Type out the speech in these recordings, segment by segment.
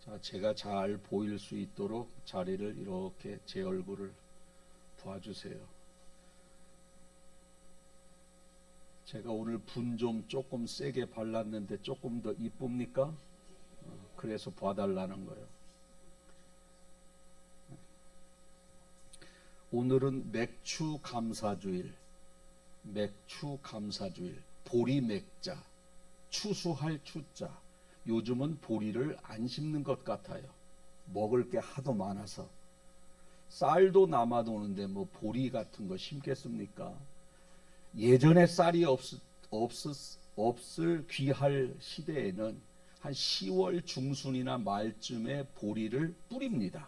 자, 제가 잘 보일 수 있도록 자리를 이렇게 제 얼굴을 봐주세요. 제가 오늘 분 좀 조금 세게 발랐는데 조금 더 이쁩니까? 그래서 봐달라는 거예요. 오늘은 맥추 감사주일, 보리 맥자, 추수할 추자. 요즘은 보리를 안 심는 것 같아요. 먹을 게 하도 많아서. 쌀도 남아도는데 뭐 보리 같은 거 심겠습니까? 예전에 쌀이 없을 귀할 시대에는 한 10월 중순이나 말쯤에 보리를 뿌립니다.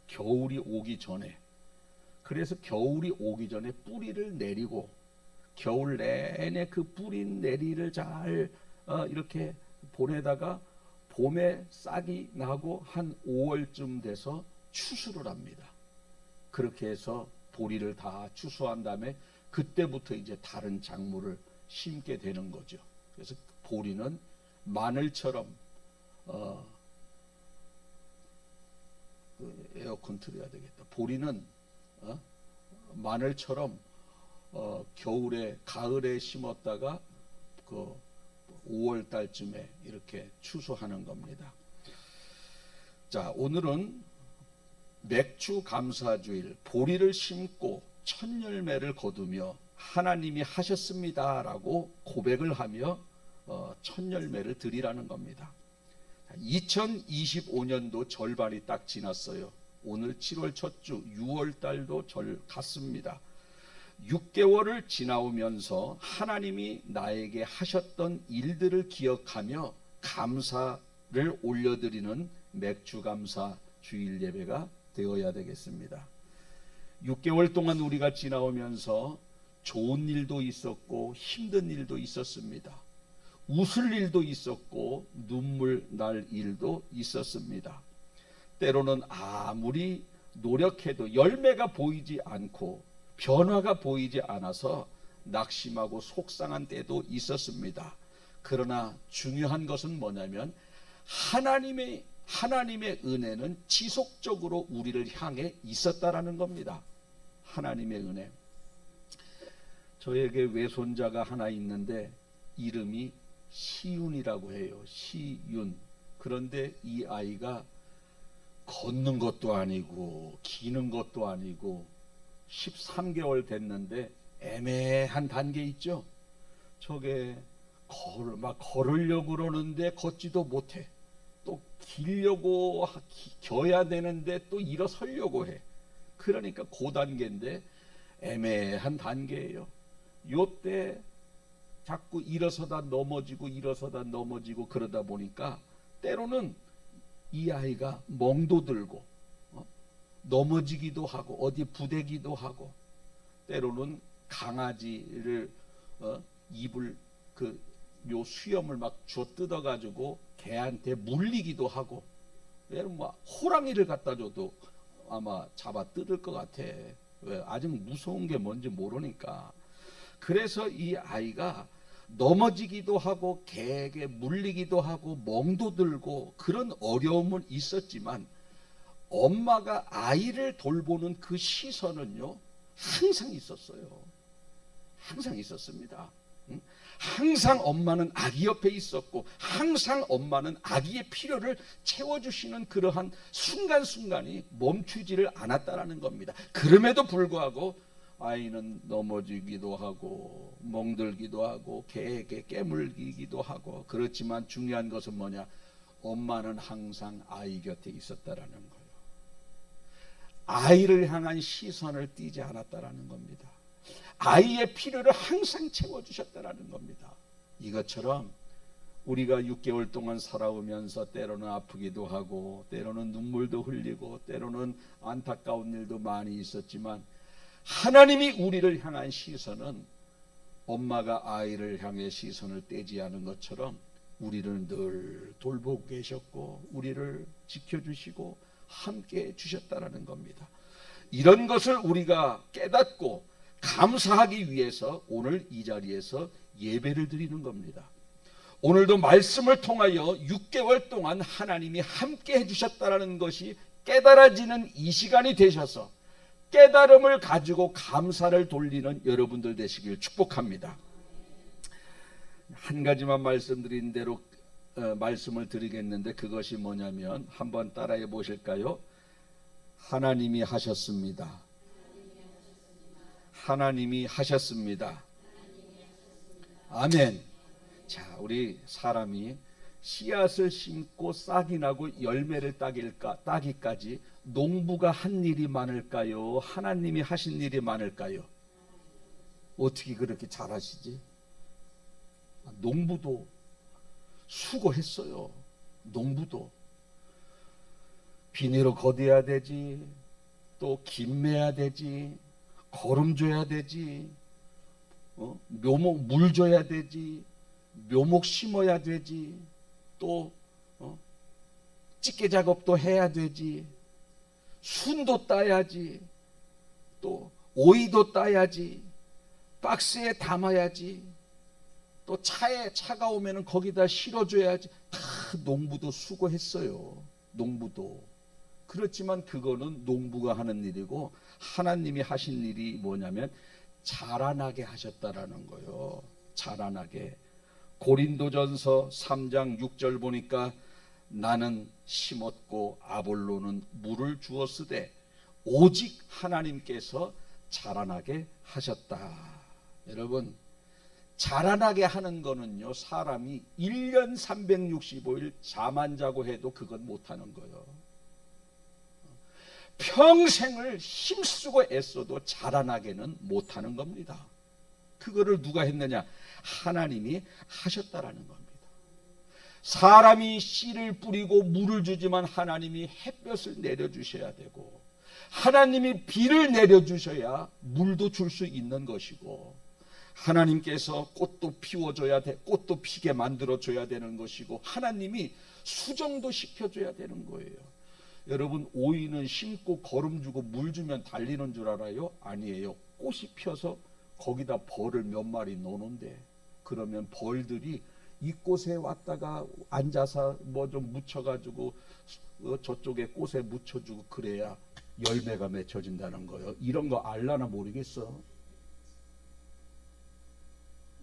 겨울이 오기 전에. 그래서 겨울이 오기 전에 뿌리를 내리고 겨울 내내 그 뿌린 내리를 잘 이렇게 보내다가 봄에 싹이 나고 한 5월쯤 돼서 추수를 합니다. 그렇게 해서 보리를 다 추수한 다음에 그때부터 이제 다른 작물을 심게 되는 거죠. 그래서 보리는 마늘처럼 에어컨 틀어야 되겠다. 보리는 마늘처럼 겨울에 가을에 심었다가 그 5월 달쯤에 이렇게 추수하는 겁니다. 자, 오늘은 맥추 감사주일, 보리를 심고 첫 열매를 거두며 하나님이 하셨습니다라고 고백을 하며 첫 열매를 드리라는 겁니다. 2025년도 절반이 딱 지났어요. 오늘 7월 첫 주, 6월 달도 갔습니다. 6개월을 지나오면서 하나님이 나에게 하셨던 일들을 기억하며 감사를 올려드리는 맥주감사 주일 예배가 되어야 되겠습니다. 6개월 동안 우리가 지나오면서 좋은 일도 있었고 힘든 일도 있었습니다. 웃을 일도 있었고 눈물 날 일도 있었습니다. 때로는 아무리 노력해도 열매가 보이지 않고 변화가 보이지 않아서 낙심하고 속상한 때도 있었습니다. 그러나 중요한 것은 뭐냐면 하나님의 은혜는 지속적으로 우리를 향해 있었다라는 겁니다. 하나님의 은혜. 저에게 외손자가 하나 있는데 이름이 시윤이라고 해요. 시윤. 그런데 이 아이가 걷는 것도 아니고 기는 것도 아니고 13개월 됐는데 애매한 단계 있죠. 저게 막 걸으려고 그러는데 걷지도 못해. 또 기려고 겨야 되는데 또 일어서려고 해. 그러니까 그 단계인데 애매한 단계예요. 요때 자꾸 일어서다 넘어지고 그러다 보니까 때로는 이 아이가 멍도 들고 넘어지기도 하고 어디 부대기도 하고 때로는 강아지를 입을 요 수염을 막 쥐어 뜯어 가지고 개한테 물리기도 하고 뭐 호랑이를 갖다 줘도 아마 잡아 뜯을 것 같아. 왜? 아직 무서운 게 뭔지 모르니까. 그래서 이 아이가 넘어지기도 하고 개에게 물리기도 하고 멍도 들고 그런 어려움은 있었지만 엄마가 아이를 돌보는 그 시선은요 항상 있었어요. 항상 있었습니다. 항상 엄마는 아기 옆에 있었고 항상 엄마는 아기의 필요를 채워주시는 그러한 순간순간이 멈추지를 않았다라는 겁니다. 그럼에도 불구하고 아이는 넘어지기도 하고 멍들기도 하고 개에게 깨물기도 하고 그렇지만 중요한 것은 뭐냐? 엄마는 항상 아이 곁에 있었다라는 거예요. 아이를 향한 시선을 띄지 않았다라는 겁니다. 아이의 필요를 항상 채워주셨다라는 겁니다. 이것처럼 우리가 6개월 동안 살아오면서 때로는 아프기도 하고 때로는 눈물도 흘리고 때로는 안타까운 일도 많이 있었지만 하나님이 우리를 향한 시선은 엄마가 아이를 향해 시선을 떼지 않은 것처럼 우리를 늘 돌보고 계셨고 우리를 지켜주시고 함께 해주셨다는 겁니다. 이런 것을 우리가 깨닫고 감사하기 위해서 오늘 이 자리에서 예배를 드리는 겁니다. 오늘도 말씀을 통하여 6개월 동안 하나님이 함께 해주셨다는 것이 깨달아지는 이 시간이 되셔서 깨달음을 가지고 감사를 돌리는 여러분들 되시길 축복합니다. 한 가지만 말씀드린 대로 말씀을 드리겠는데, 그것이 뭐냐면 한번 따라해 보실까요? 하나님이 하셨습니다. 하나님이 하셨습니다. 아멘. 자, 우리 사람이 씨앗을 심고 싹이 나고 열매를 따기까지 농부가 한 일이 많을까요? 하나님이 하신 일이 많을까요? 어떻게 그렇게 잘하시지? 농부도 수고했어요. 농부도 비닐을 걷어야 되지, 또 김매야 되지, 거름 줘야 되지, 묘목 물 줘야 되지, 묘목 심어야 되지, 또 찌개 작업도 해야 되지, 순도 따야지, 또 오이도 따야지, 박스에 담아야지, 또 차가 오면은 거기다 실어줘야지. 다 농부도 수고했어요. 농부도. 그렇지만 그거는 농부가 하는 일이고, 하나님이 하신 일이 뭐냐면 자라나게 하셨다라는 거예요. 자라나게. 고린도전서 3장 6절 보니까 나는 심었고 아볼로는 물을 주었으되 오직 하나님께서 자라나게 하셨다. 여러분, 자라나게 하는 거는요, 사람이 1년 365일 잠 안 자고 해도 그건 못하는 거예요. 평생을 힘쓰고 애써도 자라나게는 못하는 겁니다. 그거를 누가 했느냐? 하나님이 하셨다라는 겁니다. 사람이 씨를 뿌리고 물을 주지만 하나님이 햇볕을 내려주셔야 되고, 하나님이 비를 내려주셔야 물도 줄 수 있는 것이고, 하나님께서 꽃도 피워줘야 돼, 꽃도 피게 만들어줘야 되는 것이고, 하나님이 수정도 시켜줘야 되는 거예요. 여러분, 오이는 심고 거름 주고 물 주면 달리는 줄 알아요? 아니에요. 꽃이 펴서 거기다 벌을 몇 마리 놓는데, 그러면 벌들이 이 꽃에 왔다가 앉아서 뭐 좀 묻혀가지고 저쪽에 꽃에 묻혀주고 그래야 열매가 맺혀진다는 거예요. 이런 거 알라나 모르겠어.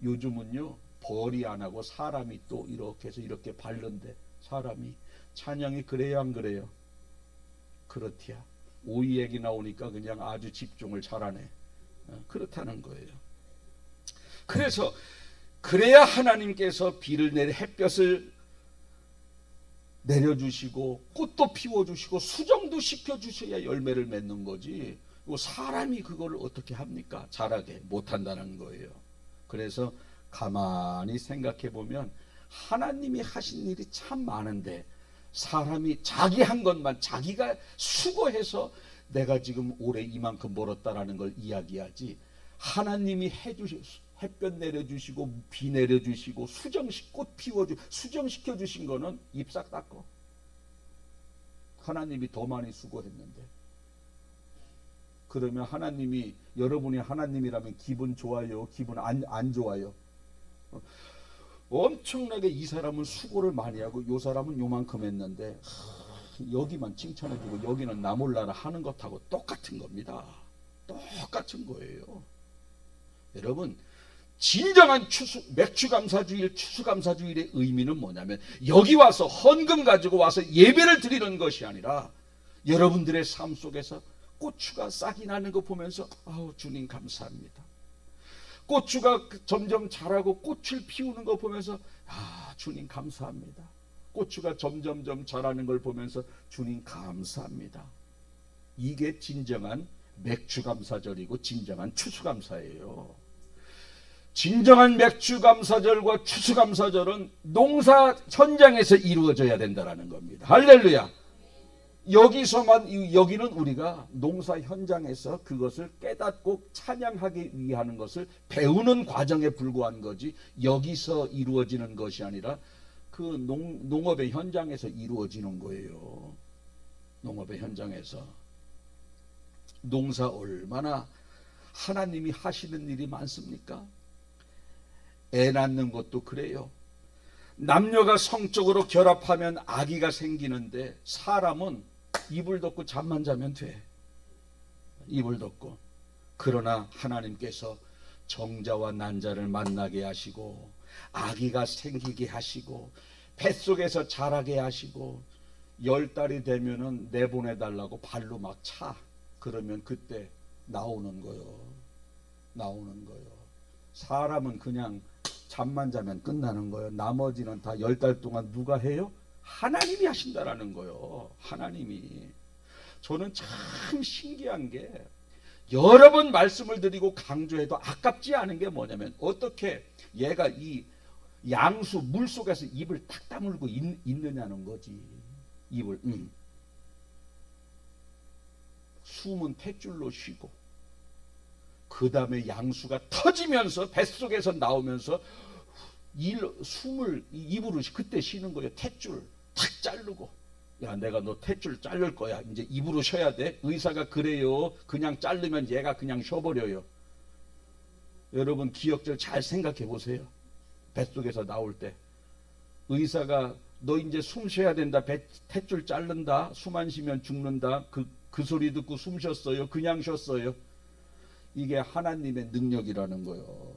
요즘은요, 벌이 안 하고 사람이 또 이렇게 해서 이렇게 바른데, 사람이 찬양이 그래요, 안 그래요? 그렇디야. 오이 얘기 나오니까 그냥 아주 집중을 잘하네. 그렇다는 거예요. 그래서 그래야 하나님께서 비를 내려 햇볕을 내려주시고 꽃도 피워주시고 수정도 시켜주셔야 열매를 맺는 거지. 사람이 그걸 어떻게 합니까? 자라게 못한다는 거예요. 그래서 가만히 생각해 보면 하나님이 하신 일이 참 많은데, 사람이 자기 한 것만, 자기가 수고해서 내가 지금 올해 이만큼 벌었다라는 걸 이야기하지, 하나님이 햇볕 내려주시고 비 내려주시고 꽃 피워주고 수정시켜 주신 거는 입싹 닦고, 하나님이 더 많이 수고했는데. 그러면 하나님이, 여러분이 하나님이라면 기분 좋아요? 기분 안 좋아요? 엄청나게 이 사람은 수고를 많이 하고 이 사람은 요만큼 했는데, 여기만 칭찬해주고 여기는 나 몰라라 하는 것하고 똑같은 겁니다. 똑같은 거예요. 여러분, 진정한 맥주감사주일, 추수감사주일의 의미는 뭐냐면, 여기 와서 헌금 가지고 와서 예배를 드리는 것이 아니라, 여러분들의 삶 속에서 고추가 싹이 나는 거 보면서 아우 주님 감사합니다. 고추가 점점 자라고 꽃을 피우는 거 보면서 아 주님 감사합니다. 고추가 점점점 자라는 걸 보면서 주님 감사합니다. 이게 진정한 맥주감사절이고 진정한 추수감사예요. 진정한 맥주감사절과 추수감사절은 농사 현장에서 이루어져야 된다는 겁니다. 할렐루야. 여기는 우리가 농사 현장에서 그것을 깨닫고 찬양하기 위한 것을 배우는 과정에 불과한 거지, 여기서 이루어지는 것이 아니라 그 농업의 현장에서 이루어지는 거예요. 농업의 현장에서. 농사 얼마나 하나님이 하시는 일이 많습니까? 애 낳는 것도 그래요. 남녀가 성적으로 결합하면 아기가 생기는데 사람은 이불 덮고 잠만 자면 돼. 이불 덮고. 그러나 하나님께서 정자와 난자를 만나게 하시고 아기가 생기게 하시고 뱃속에서 자라게 하시고 10달이 되면은 내보내달라고 발로 막 차. 그러면 그때 나오는 거요. 나오는 거요. 사람은 그냥 잠만 자면 끝나는 거예요. 나머지는 다 10달 동안 누가 해요? 하나님이 하신다라는 거예요. 하나님이. 저는 참 신기한 게 여러 번 말씀을 드리고 강조해도 아깝지 않은 게 뭐냐면 어떻게 얘가 이 양수 물속에서 입을 탁 다물고 있느냐는 거지. 입을 숨은 탯줄로 쉬고 그 다음에 양수가 터지면서 뱃속에서 나오면서 숨을 입으로 그때 쉬는 거예요. 탯줄 탁 자르고 야 내가 너 탯줄 자를 거야. 이제 입으로 쉬어야 돼. 의사가 그래요. 그냥 자르면 얘가 그냥 쉬어버려요. 여러분 기억들 잘 생각해 보세요. 뱃속에서 나올 때 의사가 너 이제 숨 쉬어야 된다. 탯줄 자른다. 숨 안 쉬면 죽는다. 그 소리 듣고 숨 쉬었어요. 그냥 쉬었어요. 이게 하나님의 능력이라는 거예요.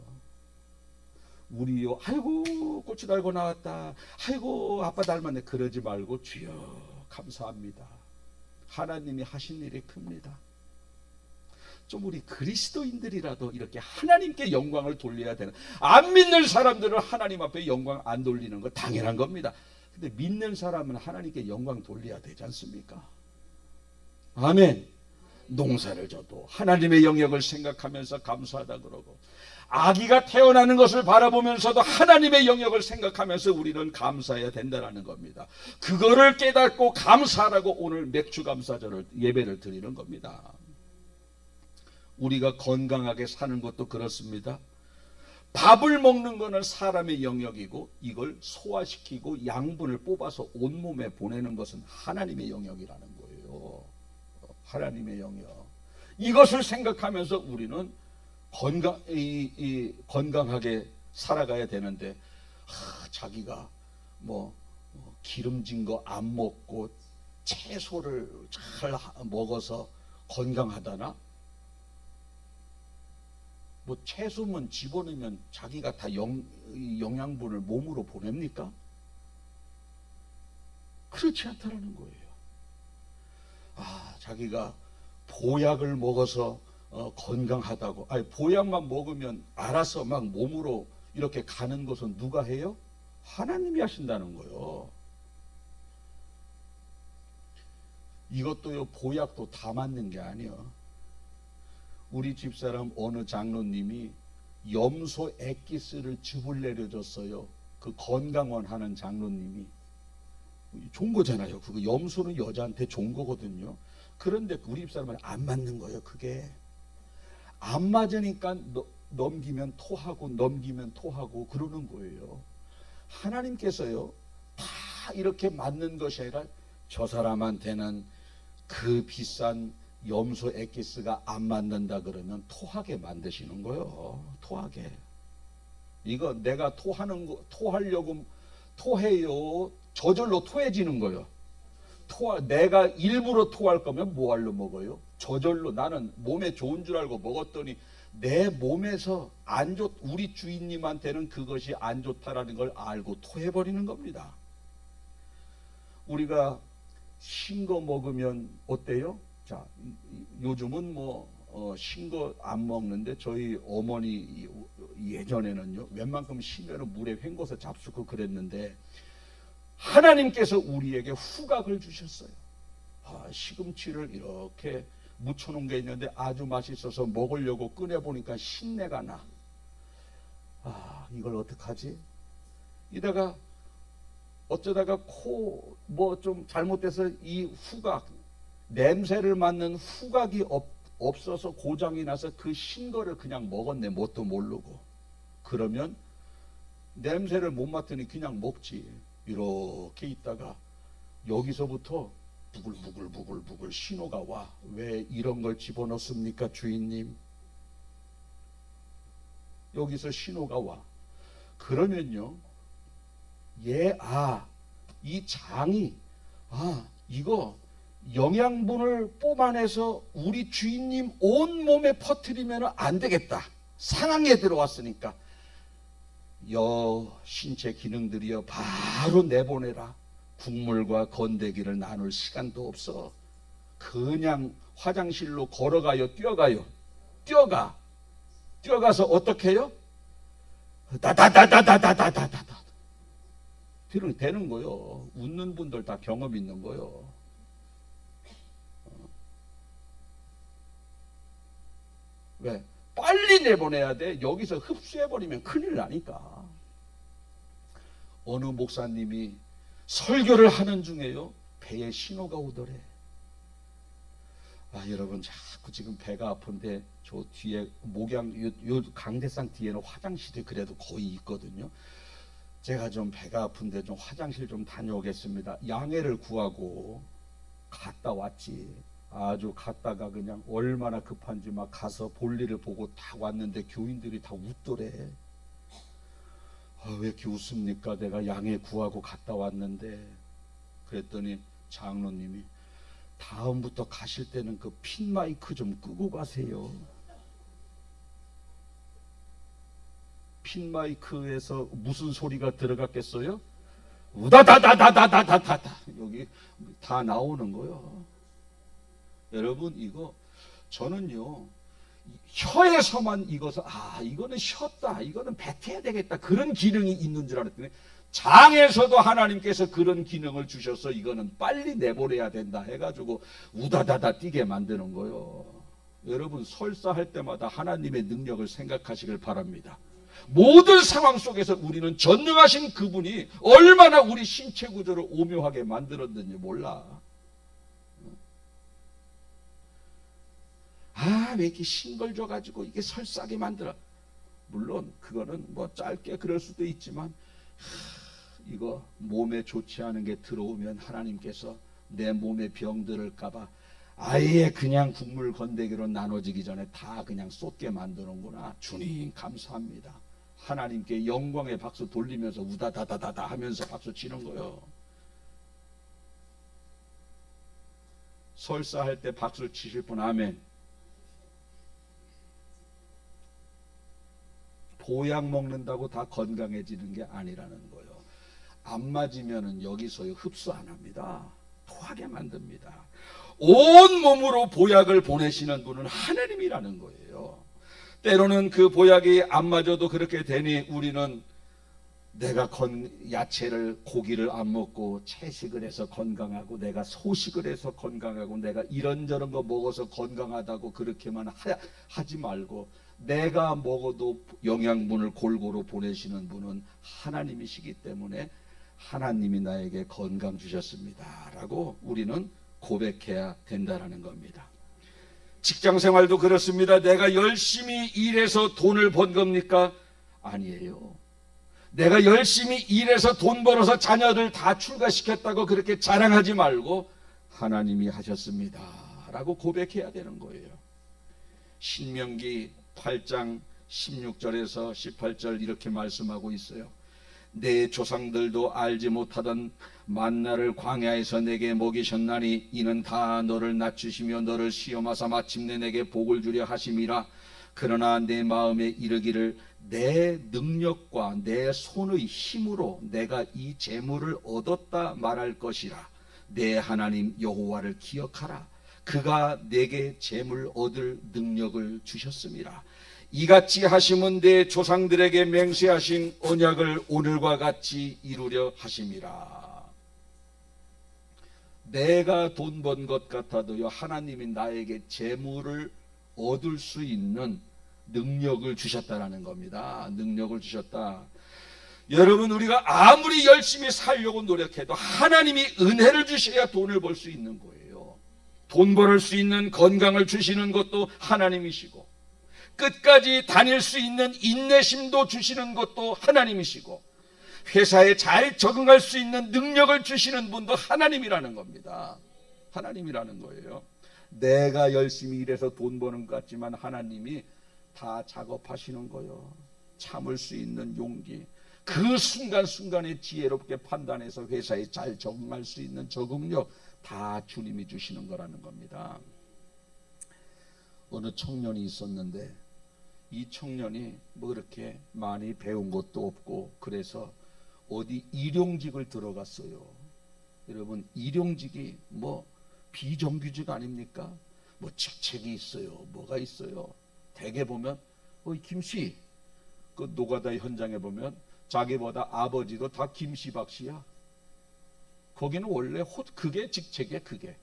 우리요 아이고 고추 달고 나왔다. 아이고 아빠 닮았네. 그러지 말고 주여 감사합니다. 하나님이 하신 일이 큽니다. 좀 우리 그리스도인들이라도 이렇게 하나님께 영광을 돌려야 되는. 안 믿는 사람들은 하나님 앞에 영광 안 돌리는 거 당연한 겁니다. 근데 믿는 사람은 하나님께 영광 돌려야 되지 않습니까? 아멘. 농사를 져도 하나님의 영역을 생각하면서 감사하다 그러고 아기가 태어나는 것을 바라보면서도 하나님의 영역을 생각하면서 우리는 감사해야 된다는 겁니다. 그거를 깨닫고 감사하라고 오늘 맥주감사절을 예배를 드리는 겁니다. 우리가 건강하게 사는 것도 그렇습니다. 밥을 먹는 것은 사람의 영역이고 이걸 소화시키고 양분을 뽑아서 온몸에 보내는 것은 하나님의 영역이라는 거예요. 하나님의 영역. 이것을 생각하면서 우리는 건강하게 살아가야 되는데 자기가 기름진 거 안 먹고 채소를 잘 먹어서 건강하다나? 채소만 집어넣으면 자기가 다 영양분을 몸으로 보냅니까? 그렇지 않다는 거예요. 자기가 보약을 먹어서 건강하다고. 보약만 먹으면 알아서 막 몸으로 이렇게 가는 것은 누가 해요? 하나님이 하신다는 거예요. 이것도요, 보약도 다 맞는 게 아니에요. 우리 집사람 어느 장로님이 염소 액기스를 즙을 내려줬어요. 그 건강원 하는 장로님이. 좋은 거잖아요. 그거 염소는 여자한테 좋은 거거든요. 그런데 우리 집사람은 안 맞는 거예요. 그게 안 맞으니까 넘기면 토하고 넘기면 토하고 그러는 거예요. 하나님께서요 다 이렇게 맞는 것이 아니라 저 사람한테는 그 비싼 염소 액기스가 안 맞는다 그러면 토하게 만드시는 거예요. 토하게. 이거 내가 토하려고 토해요. 저절로 토해지는 거예요. 내가 일부러 토할 거면 뭐하러 먹어요? 저절로. 나는 몸에 좋은 줄 알고 먹었더니 내 몸에서 우리 주인님한테는 그것이 안 좋다라는 걸 알고 토해버리는 겁니다. 우리가 신 거 먹으면 어때요? 자, 요즘은 신 거 안 먹는데 저희 어머니 예전에는요 웬만큼 신면은 물에 헹궈서 잡수고 그랬는데 하나님께서 우리에게 후각을 주셨어요. 시금치를 이렇게 묻혀놓은 게 있는데 아주 맛있어서 먹으려고 꺼내보니까 신내가 나. 이걸 어떡하지? 이다가 어쩌다가 좀 잘못돼서 이 후각, 냄새를 맡는 후각이 없어서 고장이 나서 그 신거를 그냥 먹었네. 뭣도 모르고. 그러면 냄새를 못 맡으니 그냥 먹지. 이렇게 있다가 여기서부터 부글부글 신호가 와. 왜 이런 걸 집어넣습니까 주인님? 여기서 신호가 와. 그러면요 이 장이 이거 영양분을 뽑아내서 우리 주인님 온 몸에 퍼뜨리면 안 되겠다. 상황에 들어왔으니까 신체 기능들이여 바로 내보내라. 국물과 건더기를 나눌 시간도 없어. 그냥 화장실로 걸어가요, 뛰어가서 어떻게 해요? 다다다다다다다다다 되는 거요. 웃는 분들 다 경험 있는 거요. 왜? 빨리 내보내야 돼. 여기서 흡수해버리면 큰일 나니까. 어느 목사님이 설교를 하는 중에요, 배에 신호가 오더래. 여러분, 자꾸 지금 배가 아픈데 저 뒤에 요 강대상 뒤에는 화장실이 그래도 거의 있거든요. 제가 좀 배가 아픈데 좀 화장실 좀 다녀오겠습니다. 양해를 구하고 갔다 왔지. 아주 갔다가 그냥 얼마나 급한지 막 가서 볼일을 보고 딱 왔는데 교인들이 다 웃더래. 왜 이렇게 웃습니까? 내가 양해 구하고 갔다 왔는데. 그랬더니 장로님이 다음부터 가실 때는 그 핀 마이크 좀 끄고 가세요. 핀 마이크에서 무슨 소리가 들어갔겠어요? 우다다다다다다다다 여기 다 나오는 거요. 여러분, 이거 저는요, 혀에서만 익어서 이거는 쉬었다, 이거는 뱉어야 되겠다, 그런 기능이 있는 줄 알았더니 장에서도 하나님께서 그런 기능을 주셔서 이거는 빨리 내보내야 된다 해가지고 우다다다 뛰게 만드는 거요. 여러분, 설사할 때마다 하나님의 능력을 생각하시길 바랍니다. 모든 상황 속에서 우리는 전능하신 그분이 얼마나 우리 신체 구조를 오묘하게 만들었는지 몰라. 왜 이렇게 싱글져가지고 이게 설사게 만들어. 물론 그거는 뭐 짧게 그럴 수도 있지만 이거 몸에 좋지 않은 게 들어오면 하나님께서 내 몸에 병 들을까봐 아예 그냥 국물 건더기로 나눠지기 전에 다 그냥 쏟게 만드는구나. 주님 감사합니다. 하나님께 영광의 박수 돌리면서 우다다다다다 하면서 박수 치는 거요. 설사할 때 박수 치실 분 아멘. 보약 먹는다고 다 건강해지는 게 아니라는 거예요. 안 맞으면은 여기서 흡수 안 합니다. 토하게 만듭니다. 온 몸으로 보약을 보내시는 분은 하나님이라는 거예요. 때로는 그 보약이 안 맞아도 그렇게 되니 우리는 내가 야채를 고기를 안 먹고 채식을 해서 건강하고 내가 소식을 해서 건강하고 내가 이런저런 거 먹어서 건강하다고 그렇게만 하지 말고 내가 먹어도 영양분을 골고루 보내시는 분은 하나님이시기 때문에 하나님이 나에게 건강 주셨습니다 라고 우리는 고백해야 된다는 겁니다. 직장생활도 그렇습니다. 내가 열심히 일해서 돈을 번 겁니까? 아니에요. 내가 열심히 일해서 돈 벌어서 자녀들 다 출가시켰다고 그렇게 자랑하지 말고 하나님이 하셨습니다 라고 고백해야 되는 거예요. 신명기 8장 16절에서 18절 이렇게 말씀하고 있어요. 내 조상들도 알지 못하던 만나를 광야에서 내게 먹이셨나니 이는 다 너를 낮추시며 너를 시험하사 마침내 내게 복을 주려 하심이라. 그러나 내 마음에 이르기를 내 능력과 내 손의 힘으로 내가 이 재물을 얻었다 말할 것이라. 내 하나님 여호와를 기억하라. 그가 내게 재물 얻을 능력을 주셨음이라. 이같이 하심은 내 조상들에게 맹세하신 언약을 오늘과 같이 이루려 하심이라. 내가 돈 번 것 같아도요, 하나님이 나에게 재물을 얻을 수 있는 능력을 주셨다라는 겁니다. 능력을 주셨다. 여러분, 우리가 아무리 열심히 살려고 노력해도 하나님이 은혜를 주셔야 돈을 벌 수 있는 거예요. 돈 벌 수 있는 건강을 주시는 것도 하나님이시고 끝까지 다닐 수 있는 인내심도 주시는 것도 하나님이시고 회사에 잘 적응할 수 있는 능력을 주시는 분도 하나님이라는 겁니다. 하나님이라는 거예요. 내가 열심히 일해서 돈 버는 것 같지만 하나님이 다 작업하시는 거예요. 참을 수 있는 용기. 그 순간순간에 지혜롭게 판단해서 회사에 잘 적응할 수 있는 적응력 다 주님이 주시는 거라는 겁니다. 어느 청년이 있었는데 이 청년이 뭐 그렇게 많이 배운 것도 없고 그래서 어디 일용직을 들어갔어요. 여러분, 일용직이 뭐 비정규직 아닙니까? 뭐 직책이 있어요. 뭐가 있어요. 대개 보면 김씨, 그 노가다 현장에 보면 자기보다 아버지도 다 김씨 박씨야. 거기는 원래 그게 직책이야. 그게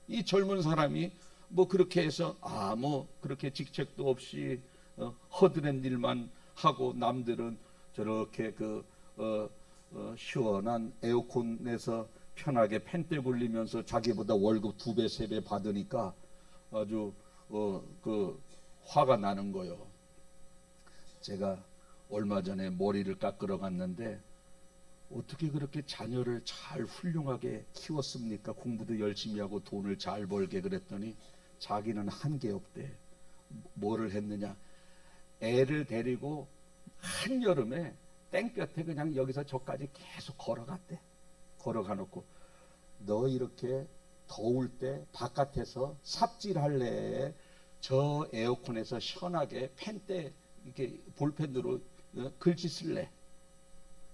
이 젊은 사람이 뭐 그렇게 해서 뭐 그렇게 직책도 없이 허드렛 일만 하고 남들은 저렇게 시원한 에어컨에서 편하게 펜대 굴리면서 자기보다 월급 2배 3배 받으니까 아주 화가 나는 거요. 제가 얼마 전에 머리를 깎으러 갔는데 어떻게 그렇게 자녀를 잘 훌륭하게 키웠습니까? 공부도 열심히 하고 돈을 잘 벌게. 그랬더니 자기는 한게 없대. 뭐를 했느냐? 애를 데리고 한여름에 땡볕에 그냥 여기서 저까지 계속 걸어갔대. 걸어가 놓고 너 이렇게 더울 때 바깥에서 삽질할래? 저 에어컨에서 시원하게 펜대 이렇게 볼펜으로 글씨 쓸래?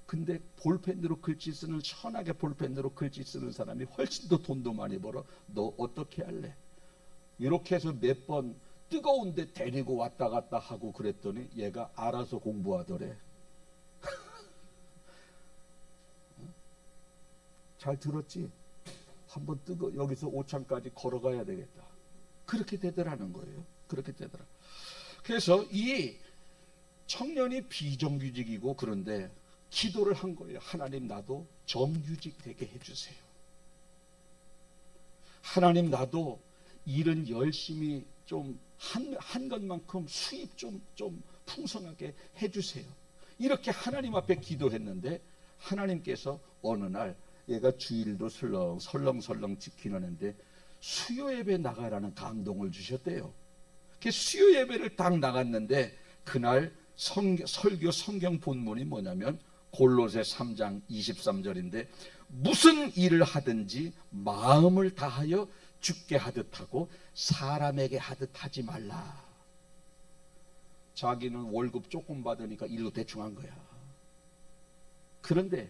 근데 볼펜으로 글씨 쓰는, 시원하게 볼펜으로 글씨 쓰는 사람이 훨씬 더 돈도 많이 벌어. 너 어떻게 할래? 이렇게 해서 몇 번 뜨거운데 데리고 왔다 갔다 하고 그랬더니 얘가 알아서 공부하더래. 잘 들었지? 한번 여기서 오창까지 걸어가야 되겠다. 그렇게 되더라는 거예요. 그렇게 되더라. 그래서 이 청년이 비정규직이고 그런데 기도를 한 거예요. 하나님, 나도 정규직 되게 해주세요. 하나님, 나도 일은 열심히 좀 한 것만큼 수입 좀 풍성하게 해주세요. 이렇게 하나님 앞에 기도했는데 하나님께서 어느 날 얘가 주일도 설렁설렁 지키는데 수요 예배 나가라는 감동을 주셨대요. 그 수요 예배를 딱 나갔는데 그날 설교 성경 본문이 뭐냐면 골로새 3장 23절인데 무슨 일을 하든지 마음을 다하여 주께 하듯 하고 사람에게 하듯 하지 말라. 자기는 월급 조금 받으니까 일도 대충 한 거야. 그런데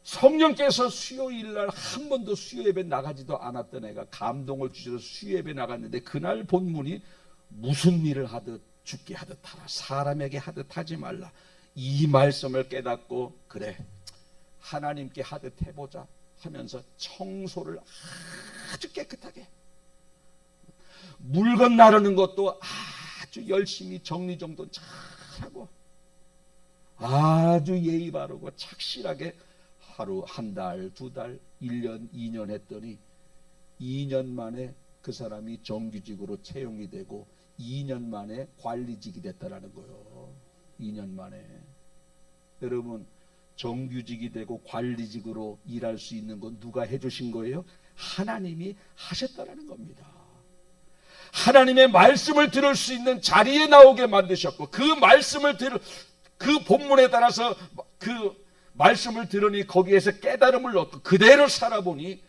성령께서 수요일날 한 번도 수요 예배 나가지도 않았던 애가 감동을 주셔서 수요 예배 나갔는데 그날 본문이 무슨 일을 하듯 주께 하듯 하라, 사람에게 하듯 하지 말라. 이 말씀을 깨닫고 그래, 하나님께 하듯 해보자 하면서 청소를 아주 깨끗하게, 물건 나르는 것도 아주 열심히 정리정돈 잘하고 아주 예의 바르고 착실하게 하루, 한 달, 2달, 1년, 2년 했더니 2년 만에 그 사람이 정규직으로 채용이 되고 2년 만에 관리직이 됐다라는 거예요. 2년 만에. 여러분, 정규직이 되고 관리직으로 일할 수 있는 건 누가 해주신 거예요? 하나님이 하셨다라는 겁니다. 하나님의 말씀을 들을 수 있는 자리에 나오게 만드셨고 그 본문에 따라서 그 말씀을 들으니 거기에서 깨달음을 얻고 그대로 살아보니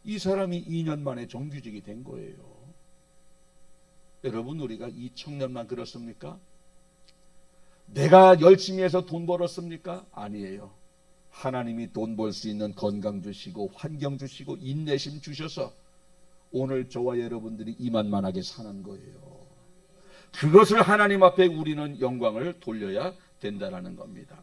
이 사람이 2년 만에 정규직이 된 거예요. 여러분, 우리가 이 청년만 그렇습니까? 내가 열심히 해서 돈 벌었습니까? 아니에요. 하나님이 돈 벌 수 있는 건강 주시고 환경 주시고 인내심 주셔서 오늘 저와 여러분들이 이만만하게 사는 거예요. 그것을 하나님 앞에 우리는 영광을 돌려야 된다는 겁니다.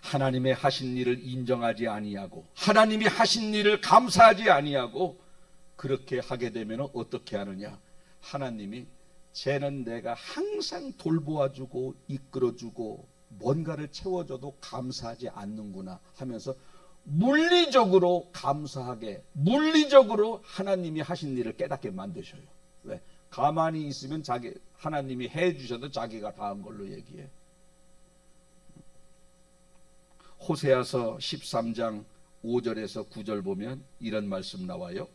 하나님의 하신 일을 인정하지 아니하고 하나님이 하신 일을 감사하지 아니하고 그렇게 하게 되면 어떻게 하느냐? 하나님이 쟤는 내가 항상 돌보아주고 이끌어주고 뭔가를 채워줘도 감사하지 않는구나 하면서 물리적으로 감사하게, 물리적으로 하나님이 하신 일을 깨닫게 만드셔요. 왜? 가만히 있으면 하나님이 해주셔도 자기가 다 한 걸로 얘기해. 호세아서 13장 5절에서 9절 보면 이런 말씀 나와요.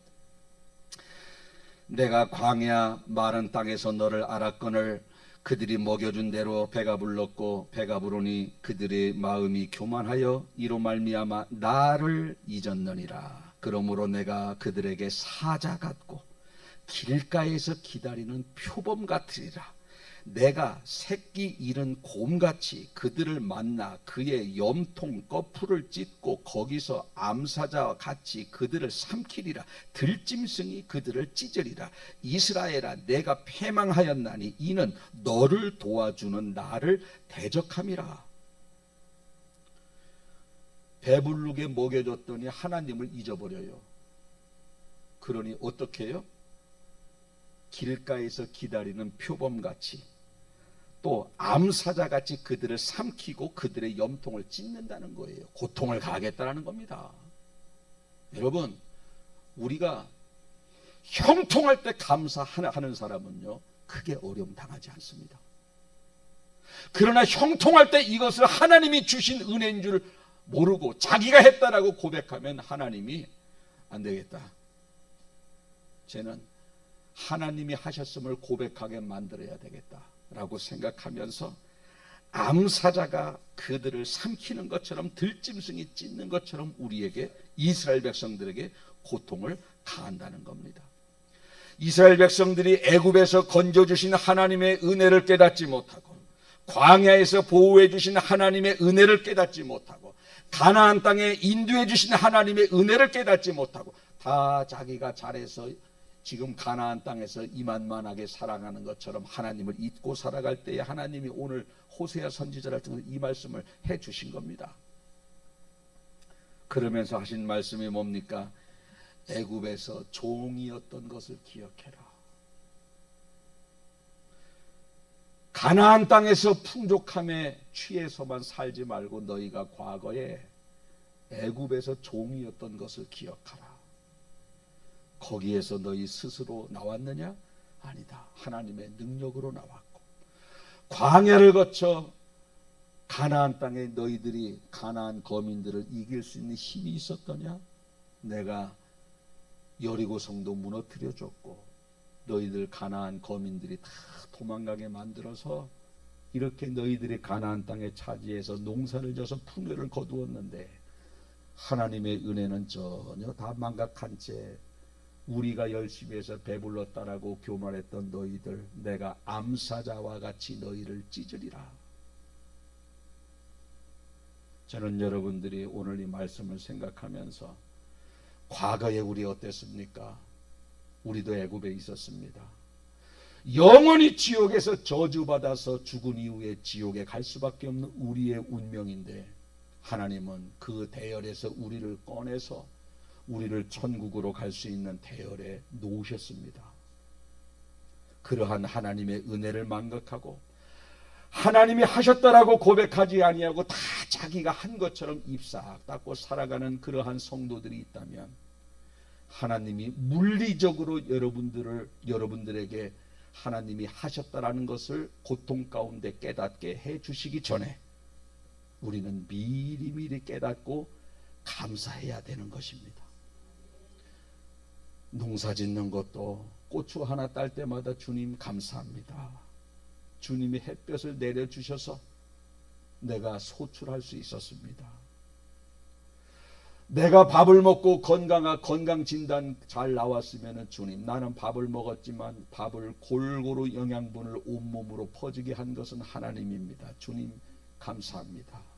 내가 광야 마른 땅에서 너를 알았거늘 그들이 먹여준 대로 배가 불렀고 배가 부르니 그들의 마음이 교만하여 이로 말미암아 나를 잊었느니라. 그러므로 내가 그들에게 사자 같고 길가에서 기다리는 표범 같으리라. 내가 새끼 잃은 곰같이 그들을 만나 그의 염통 거풀을 찢고 거기서 암사자와 같이 그들을 삼키리라. 들짐승이 그들을 찢으리라. 이스라엘아, 내가 패망하였나니 이는 너를 도와주는 나를 대적함이라. 배부르게 먹여줬더니 하나님을 잊어버려요. 그러니 어떻게 해요? 길가에서 기다리는 표범같이 또 암사자같이 그들을 삼키고 그들의 염통을 찢는다는 거예요. 고통을 가하겠다는 겁니다. 여러분, 우리가 형통할 때 감사하는 사람은요 크게 어려움 당하지 않습니다. 그러나 형통할 때 이것을 하나님이 주신 은혜인 줄 모르고 자기가 했다라고 고백하면 하나님이 안 되겠다, 쟤는 하나님이 하셨음을 고백하게 만들어야 되겠다라고 생각하면서 암사자가 그들을 삼키는 것처럼 들짐승이 찢는 것처럼 우리에게, 이스라엘 백성들에게 고통을 가한다는 겁니다. 이스라엘 백성들이 애굽에서 건져주신 하나님의 은혜를 깨닫지 못하고 광야에서 보호해 주신 하나님의 은혜를 깨닫지 못하고 가나안 땅에 인도해 주신 하나님의 은혜를 깨닫지 못하고 다 자기가 잘해서 지금 가나안 땅에서 이만만하게 살아가는 것처럼 하나님을 잊고 살아갈 때에 하나님이 오늘 호세아 선지자를 통해 이 말씀을 해 주신 겁니다. 그러면서 하신 말씀이 뭡니까? 애굽에서 종이었던 것을 기억해라. 가나안 땅에서 풍족함에 취해서만 살지 말고 너희가 과거에 애굽에서 종이었던 것을 기억하라. 거기에서 너희 스스로 나왔느냐? 아니다. 하나님의 능력으로 나왔고 광야를 거쳐 가나안 땅에 너희들이 가나안 거민들을 이길 수 있는 힘이 있었더냐? 내가 여리고 성도 무너뜨려 줬고 너희들 가나안 거민들이 다 도망가게 만들어서 이렇게 너희들이 가나안 땅에 차지해서 농사를 져서 풍요를 거두었는데 하나님의 은혜는 전혀 다 망각한 채 우리가 열심히 해서 배불렀다라고 교만했던 너희들, 내가 암사자와 같이 너희를 찢으리라. 저는 여러분들이 오늘 이 말씀을 생각하면서 과거에 우리 어땠습니까? 우리도 애굽에 있었습니다. 영원히 지옥에서 저주받아서 죽은 이후에 지옥에 갈 수밖에 없는 우리의 운명인데 하나님은 그 대열에서 우리를 꺼내서 우리를 천국으로 갈 수 있는 대열에 놓으셨습니다. 그러한 하나님의 은혜를 망각하고 하나님이 하셨다라고 고백하지 아니하고 다 자기가 한 것처럼 입싹 닦고 살아가는 그러한 성도들이 있다면 하나님이 물리적으로 여러분들에게 하나님이 하셨다라는 것을 고통 가운데 깨닫게 해 주시기 전에 우리는 미리미리 깨닫고 감사해야 되는 것입니다. 농사 짓는 것도 고추 하나 딸 때마다 주님 감사합니다. 주님이 햇볕을 내려주셔서 내가 소출할 수 있었습니다. 내가 밥을 먹고 건강진단 잘 나왔으면 주님, 나는 밥을 먹었지만 밥을 골고루 영양분을 온몸으로 퍼지게 한 것은 하나님입니다. 주님 감사합니다.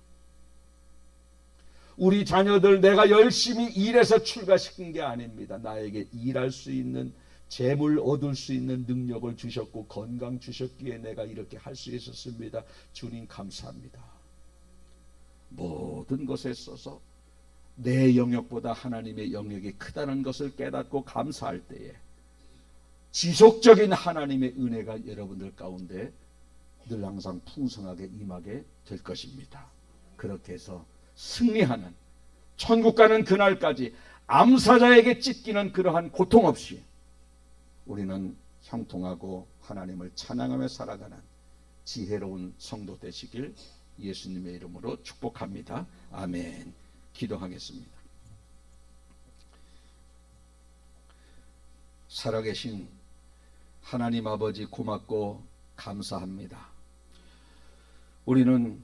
우리 자녀들 내가 열심히 일해서 출가시킨 게 아닙니다. 나에게 일할 수 있는, 재물 얻을 수 있는 능력을 주셨고 건강 주셨기에 내가 이렇게 할 수 있었습니다. 주님 감사합니다. 모든 것에 있어서 내 영역보다 하나님의 영역이 크다는 것을 깨닫고 감사할 때에 지속적인 하나님의 은혜가 여러분들 가운데 늘 항상 풍성하게 임하게 될 것입니다. 그렇게 해서 승리하는, 천국 가는 그날까지 암사자에게 찢기는 그러한 고통 없이 우리는 형통하고 하나님을 찬양하며 살아가는 지혜로운 성도 되시길 예수님의 이름으로 축복합니다. 아멘. 기도하겠습니다. 살아계신 하나님 아버지, 고맙고 감사합니다. 우리는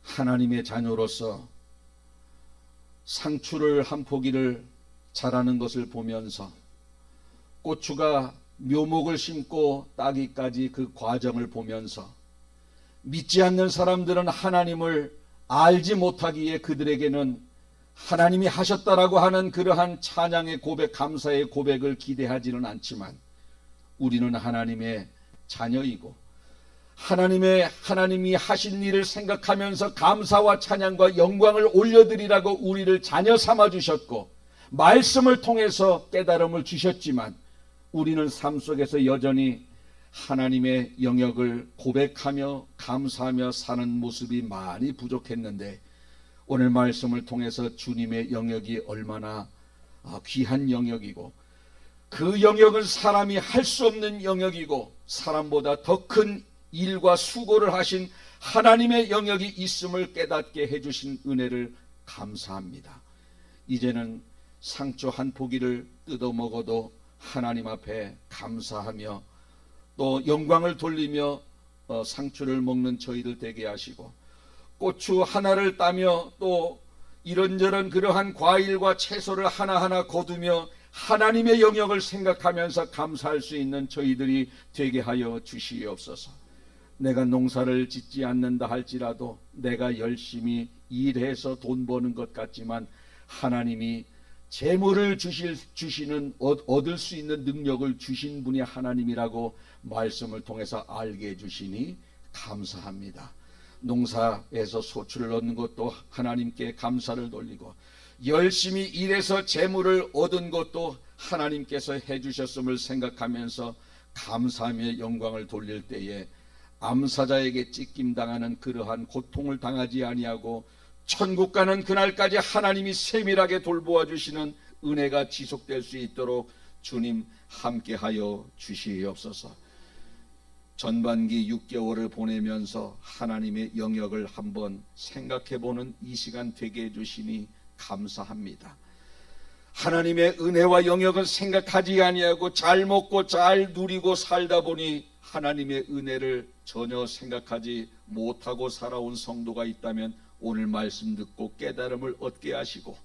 하나님의 자녀로서 상추를 한 포기를 자라는 것을 보면서 고추가 묘목을 심고 따기까지 그 과정을 보면서 믿지 않는 사람들은 하나님을 알지 못하기에 그들에게는 하나님이 하셨다라고 하는 그러한 찬양의 고백, 감사의 고백을 기대하지는 않지만 우리는 하나님의 자녀이고 하나님이 하신 일을 생각하면서 감사와 찬양과 영광을 올려드리라고 우리를 자녀 삼아 주셨고 말씀을 통해서 깨달음을 주셨지만 우리는 삶 속에서 여전히 하나님의 영역을 고백하며 감사하며 사는 모습이 많이 부족했는데 오늘 말씀을 통해서 주님의 영역이 얼마나 귀한 영역이고 그 영역은 사람이 할 수 없는 영역이고 사람보다 더 큰 일과 수고를 하신 하나님의 영역이 있음을 깨닫게 해주신 은혜를 감사합니다. 이제는 상추 한 포기를 뜯어 먹어도 하나님 앞에 감사하며 또 영광을 돌리며 상추를 먹는 저희들 되게 하시고 고추 하나를 따며 또 이런저런 그러한 과일과 채소를 하나하나 거두며 하나님의 영역을 생각하면서 감사할 수 있는 저희들이 되게 하여 주시옵소서. 내가 농사를 짓지 않는다 할지라도 내가 열심히 일해서 돈 버는 것 같지만 하나님이 재물을 주시는 얻을 수 있는 능력을 주신 분이 하나님이라고 말씀을 통해서 알게 해주시니 감사합니다. 농사에서 소출을 얻는 것도 하나님께 감사를 돌리고 열심히 일해서 재물을 얻은 것도 하나님께서 해주셨음을 생각하면서 감사하며 영광을 돌릴 때에 암사자에게 찢김당하는 그러한 고통을 당하지 아니하고 천국 가는 그날까지 하나님이 세밀하게 돌보아 주시는 은혜가 지속될 수 있도록 주님 함께하여 주시옵소서. 전반기 6개월을 보내면서 하나님의 영역을 한번 생각해보는 이 시간 되게 해주시니 감사합니다. 하나님의 은혜와 영역은 생각하지 아니하고 잘 먹고 잘 누리고 살다 보니 하나님의 은혜를 전혀 생각하지 못하고 살아온 성도가 있다면 오늘 말씀 듣고 깨달음을 얻게 하시고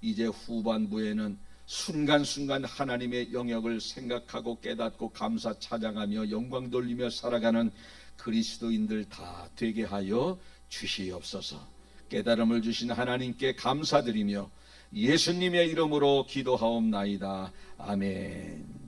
이제 후반부에는 순간순간 하나님의 영역을 생각하고 깨닫고 감사 찬양하며 영광 돌리며 살아가는 그리스도인들 다 되게 하여 주시옵소서. 깨달음을 주신 하나님께 감사드리며 예수님의 이름으로 기도하옵나이다. 아멘.